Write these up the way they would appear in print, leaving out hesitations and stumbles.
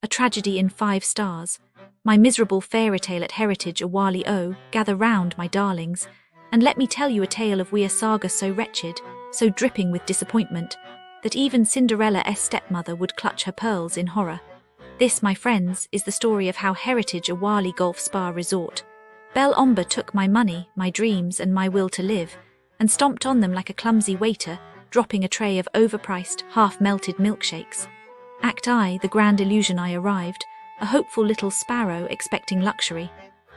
A tragedy in 5 stars. My miserable fairy tale at Heritage Awali O, gather round, my darlings, and let me tell you a tale of a saga so wretched, so dripping with disappointment, that even Cinderella's stepmother would clutch her pearls in horror. This, my friends, is the story of how Heritage Awali Golf Spa Resort, Belle Ombre, took my money, my dreams, and my will to live, and stomped on them like a clumsy waiter, dropping a tray of overpriced, half-melted milkshakes. Act I, the grand illusion. I arrived, a hopeful little sparrow expecting luxury,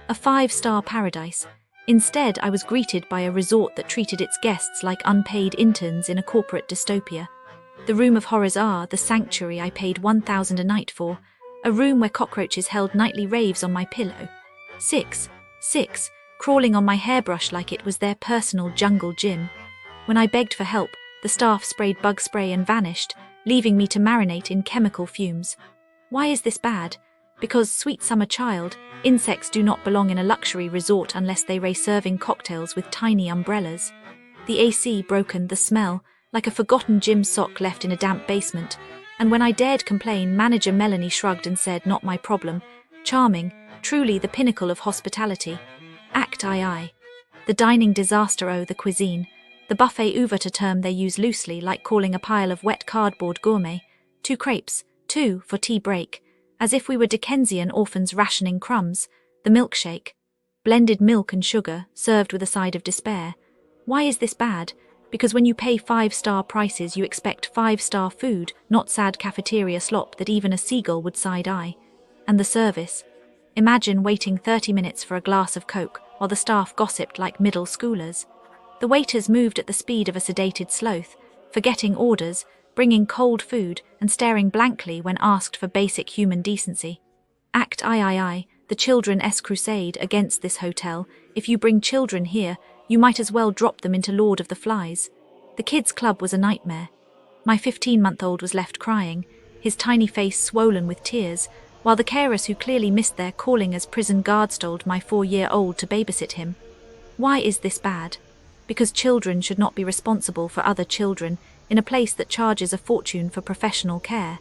a 5-star paradise. Instead, I was greeted by a resort that treated its guests like unpaid interns in a corporate dystopia. The room of horrors the sanctuary I paid 1,000 a night for, a room where cockroaches held nightly raves on my pillow. Six, crawling on my hairbrush like it was their personal jungle gym. When I begged for help, the staff sprayed bug spray and vanished, leaving me to marinate in chemical fumes. Why is this bad? Because, sweet summer child, insects do not belong in a luxury resort unless they race serving cocktails with tiny umbrellas. The AC broken, the smell, like a forgotten gym sock left in a damp basement, and when I dared complain, manager Melanie shrugged and said, "Not my problem." Charming, truly the pinnacle of hospitality. Act II. The dining disaster. The cuisine. The buffet ouvert, a term they use loosely, like calling a pile of wet cardboard gourmet. 2 crepes, 2 for tea break, as if we were Dickensian orphans rationing crumbs. The milkshake. Blended milk and sugar, served with a side of despair. Why is this bad? Because when you pay 5-star prices you expect 5-star food, not sad cafeteria slop that even a seagull would side-eye. And the service. Imagine waiting 30 minutes for a glass of Coke while the staff gossiped like middle schoolers. The waiters moved at the speed of a sedated sloth, forgetting orders, bringing cold food, and staring blankly when asked for basic human decency. Act III, the children's crusade against this hotel. If you bring children here, you might as well drop them into Lord of the Flies. The kids' club was a nightmare. My 15-month-old was left crying, his tiny face swollen with tears, while the carers who clearly missed their calling as prison guards told my 4-year-old to babysit him. Why is this bad? Because children should not be responsible for other children in a place that charges a fortune for professional care.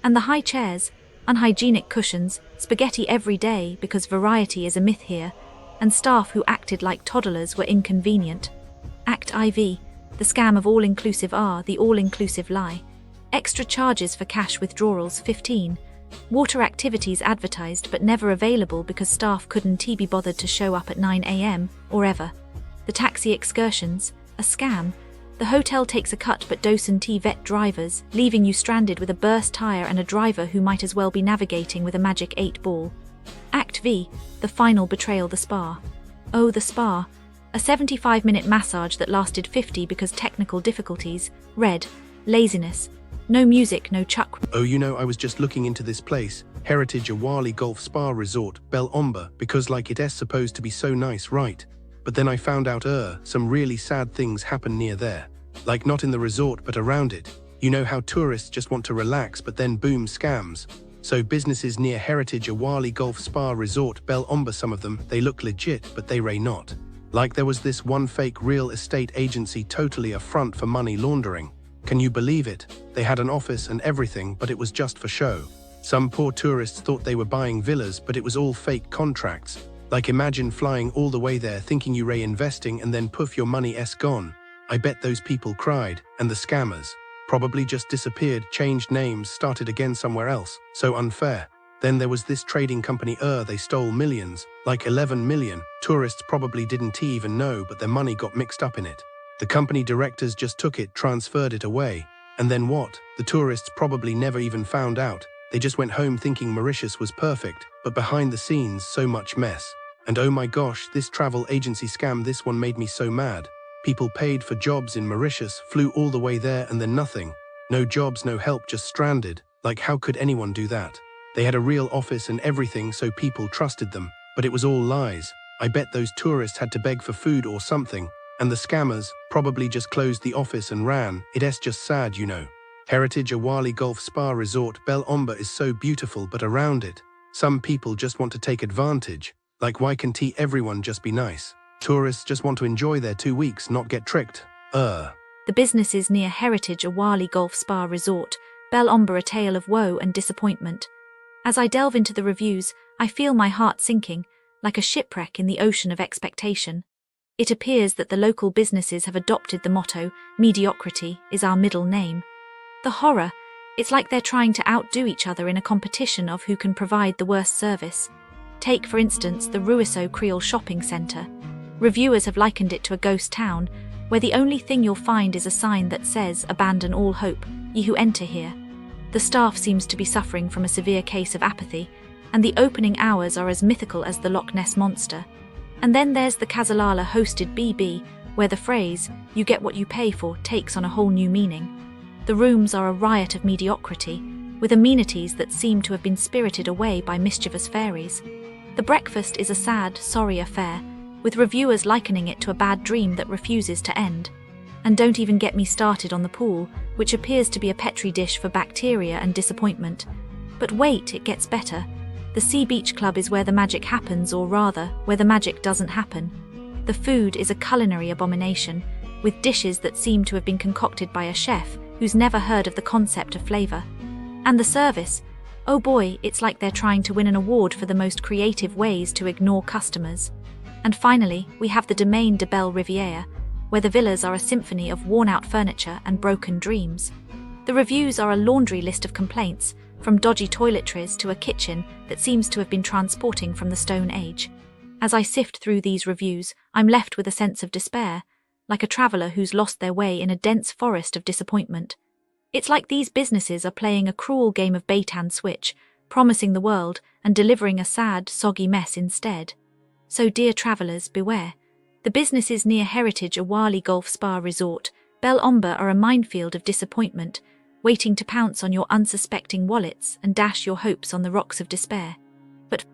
And the high chairs, unhygienic cushions, spaghetti every day because variety is a myth here, and staff who acted like toddlers were inconvenient. Act IV, the scam of all-inclusive the all-inclusive lie. Extra charges for cash withdrawals 15. Water activities advertised but never available because staff couldn't be bothered to show up at 9 a.m. or ever. The taxi excursions, a scam. The hotel takes a cut but doesn't vet drivers, leaving you stranded with a burst tire and a driver who might as well be navigating with a magic 8-ball. Act V, the final betrayal. The spa. Oh, the spa. A 75-minute massage that lasted 50 because technical difficulties. Red. Laziness. No music, no chuck. Oh, I was just looking into this place, Heritage Awali Golf Spa Resort, Belle Ombre, because like it's supposed to be so nice, right? But then I found out some really sad things happen near there. Like not in the resort but around it. You know how tourists just want to relax but then boom, scams. So businesses near Heritage Awali Golf Spa Resort, Belle Ombre, some of them, they look legit but they ray not. Like there was this one fake real estate agency, totally a front for money laundering. Can you believe it? They had an office and everything but it was just for show. Some poor tourists thought they were buying villas but it was all fake contracts. Like imagine flying all the way there thinking you ray investing and then poof, your money gone. I bet those people cried, and the scammers probably just disappeared, changed names, started again somewhere else. So unfair. Then there was this trading company they stole millions, like 11 million. Tourists probably didn't even know but their money got mixed up in it. The company directors just took it, transferred it away. And then what? The tourists probably never even found out. They just went home thinking Mauritius was perfect, but behind the scenes so much mess. And oh my gosh, this travel agency scam, this one made me so mad. People paid for jobs in Mauritius, flew all the way there and then nothing. No jobs, no help, just stranded. Like how could anyone do that? They had a real office and everything so people trusted them, but it was all lies. I bet those tourists had to beg for food or something, and the scammers probably just closed the office and ran. It's just sad, Heritage Awali Golf Spa Resort, Belle Ombre is so beautiful but around it, some people just want to take advantage. Like why can't everyone just be nice? Tourists just want to enjoy their 2 weeks, not get tricked. The businesses near Heritage Awali Golf Spa Resort, Bel Ombre, a tale of woe and disappointment. As I delve into the reviews, I feel my heart sinking, like a shipwreck in the ocean of expectation. It appears that the local businesses have adopted the motto, mediocrity is our middle name. The horror, it's like they're trying to outdo each other in a competition of who can provide the worst service. Take, for instance, the Ruisseau Creole Shopping Centre. Reviewers have likened it to a ghost town, where the only thing you'll find is a sign that says, "Abandon all hope, ye who enter here." The staff seems to be suffering from a severe case of apathy, and the opening hours are as mythical as the Loch Ness Monster. And then there's the Casalala-hosted BB, where the phrase, "you get what you pay for," takes on a whole new meaning. The rooms are a riot of mediocrity, with amenities that seem to have been spirited away by mischievous fairies. The breakfast is a sad, sorry affair, with reviewers likening it to a bad dream that refuses to end. And don't even get me started on the pool, which appears to be a petri dish for bacteria and disappointment. But wait, it gets better. The Sea Beach Club is where the magic happens, or rather, where the magic doesn't happen. The food is a culinary abomination, with dishes that seem to have been concocted by a chef who's never heard of the concept of flavor. And the service, oh boy, it's like they're trying to win an award for the most creative ways to ignore customers. And finally, we have the Domaine de Belle Riviere, where the villas are a symphony of worn-out furniture and broken dreams. The reviews are a laundry list of complaints, from dodgy toiletries to a kitchen that seems to have been transporting from the Stone Age. As I sift through these reviews, I'm left with a sense of despair, like a traveler who's lost their way in a dense forest of disappointment. It's like these businesses are playing a cruel game of bait and switch, promising the world and delivering a sad, soggy mess instead. So dear travelers, beware. The businesses near Heritage Awali Golf Spa Resort, Bel Ombre, are a minefield of disappointment, waiting to pounce on your unsuspecting wallets and dash your hopes on the rocks of despair. But